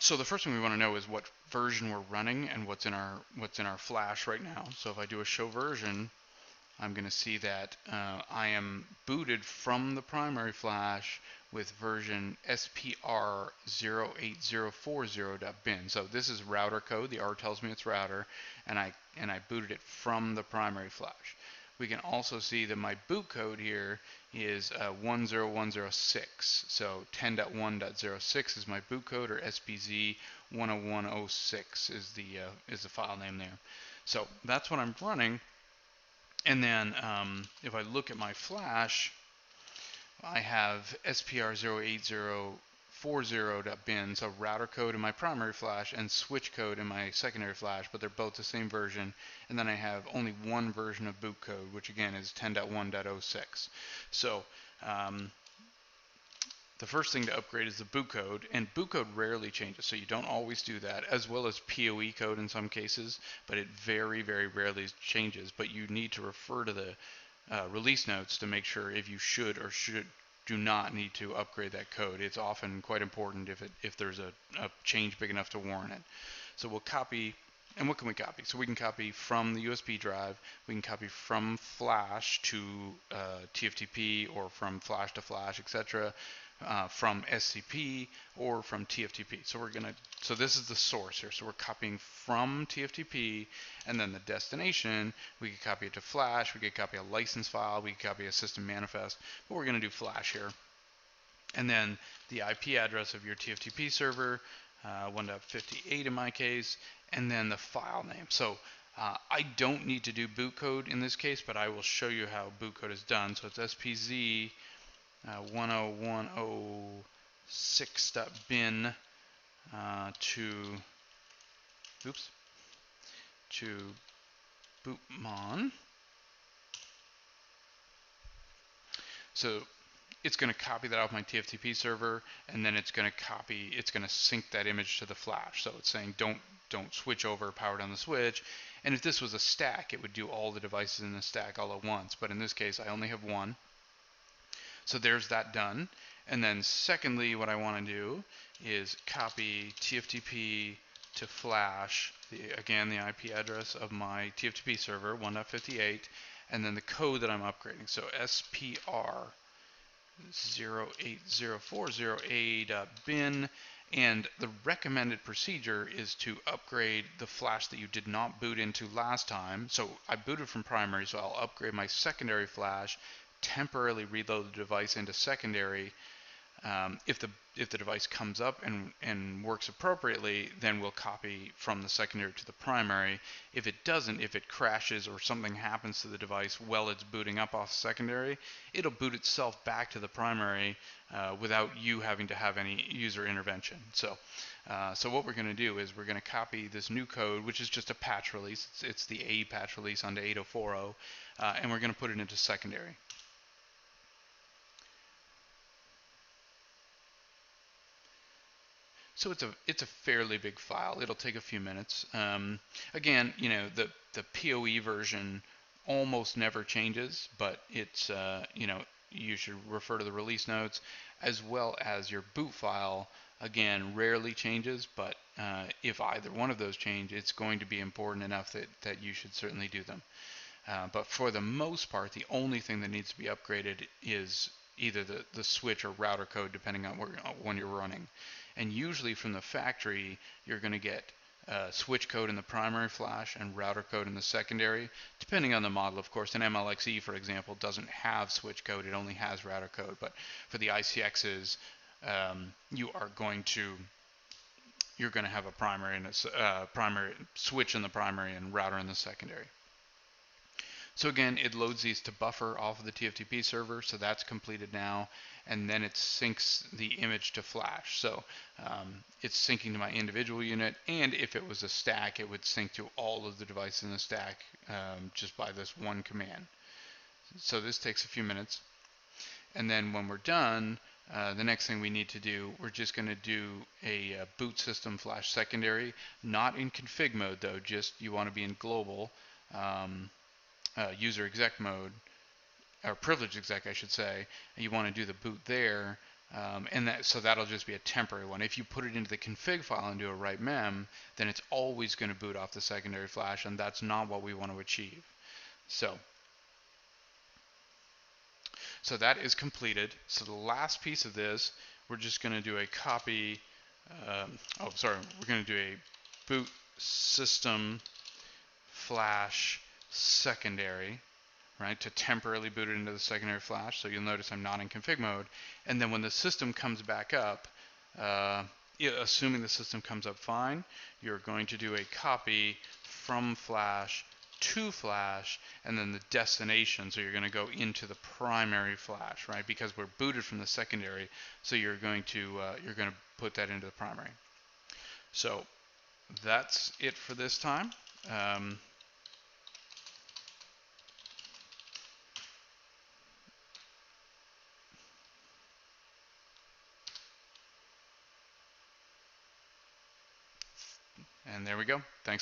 So the first thing we want to know is what version we're running and what's in our flash right now. So if I do a show version, I'm going to see that I am booted from the primary flash with version SPR08040.bin. So this is router code. The R tells me it's router, and I booted it from the primary flash. We can also see that my boot code here is 10106. So 10.1.06 is my boot code, or SPZ 10106 is the file name there. So that's what I'm running. And then if I look at my flash, I have SPR08040.bin, so router code in my primary flash and switch code in my secondary flash, but they're both the same version. And then I have only one version of boot code, which again is 10.1.06. So the first thing to upgrade is the boot code, and boot code rarely changes, so you don't always do that, as well as PoE code in some cases, but it very, very rarely changes. But you need to refer to the release notes to make sure if you should or do not need to upgrade that code. It's often quite important if there's a change big enough to warrant it. So we'll copy. And what can we copy? So we can copy from the USB drive, we can copy from flash to TFTP, or from flash to flash, etc., from SCP or from TFTP. So this is the source here. So we're copying from TFTP, and then the destination, we could copy it to flash, we could copy a license file, we could copy a system manifest, but we're going to do flash here. And then the IP address of your TFTP server, 1.58 in my case, and then the file name. So I don't need to do boot code in this case, but I will show you how boot code is done. So it's SPZ 10106.bin to bootmon. So it's going to copy that off my TFTP server, and then it's going to sync that image to the flash. So it's saying don't switch over, power down the switch. And if this was a stack, it would do all the devices in the stack all at once. But in this case, I only have one. So there's that done. And then secondly, what I want to do is copy TFTP to flash, again, the IP address of my TFTP server, 1.58, and then the code that I'm upgrading. So SPR 08040A.bin, and the recommended procedure is to upgrade the flash that you did not boot into last time. So I booted from primary, so I'll upgrade my secondary flash, temporarily reload the device into secondary. If the device comes up and works appropriately, then we'll copy from the secondary to the primary. If it doesn't, if it crashes or something happens to the device while it's booting up off secondary, it'll boot itself back to the primary without you having to have any user intervention. So what we're going to do is we're going to copy this new code, which is just a patch release. It's the A patch release onto 8040, and we're going to put it into secondary. So it's a fairly big file. It'll take a few minutes. Again, the PoE version almost never changes, but it's you should refer to the release notes, as well as your boot file. Again, rarely changes, but if either one of those change, it's going to be important enough that you should certainly do them. But for the most part, the only thing that needs to be upgraded is either the switch or router code, depending on when you're running. And usually from the factory, you're going to get switch code in the primary flash and router code in the secondary, depending on the model, of course. An MLXE, for example, doesn't have switch code, it only has router code. But for the ICXs, you're going to have a primary and a primary switch in the primary and router in the secondary. So again, it loads these to buffer off of the TFTP server, so that's completed now, and then it syncs the image to flash. So it's syncing to my individual unit, and if it was a stack, it would sync to all of the devices in the stack just by this one command. So this takes a few minutes, and then when we're done, the next thing we need to do, we're just going to do a boot system flash secondary, not in config mode though, just you want to be in global. User exec mode, or privilege exec I should say, and you want to do the boot there, So that'll just be a temporary one. If you put it into the config file and do a write mem, then it's always going to boot off the secondary flash, and that's not what we want to achieve. So that is completed. So the last piece of this, we're just going to do a copy. We're going to do a boot system flash secondary, right, to temporarily boot it into the secondary flash. So you'll notice I'm not in config mode. And then when the system comes back up, assuming the system comes up fine, you're going to do a copy from flash to flash, and then the destination. So you're going to go into the primary flash, right? Because we're booted from the secondary, so you're going to put that into the primary. So that's it for this time. And there we go. Thanks.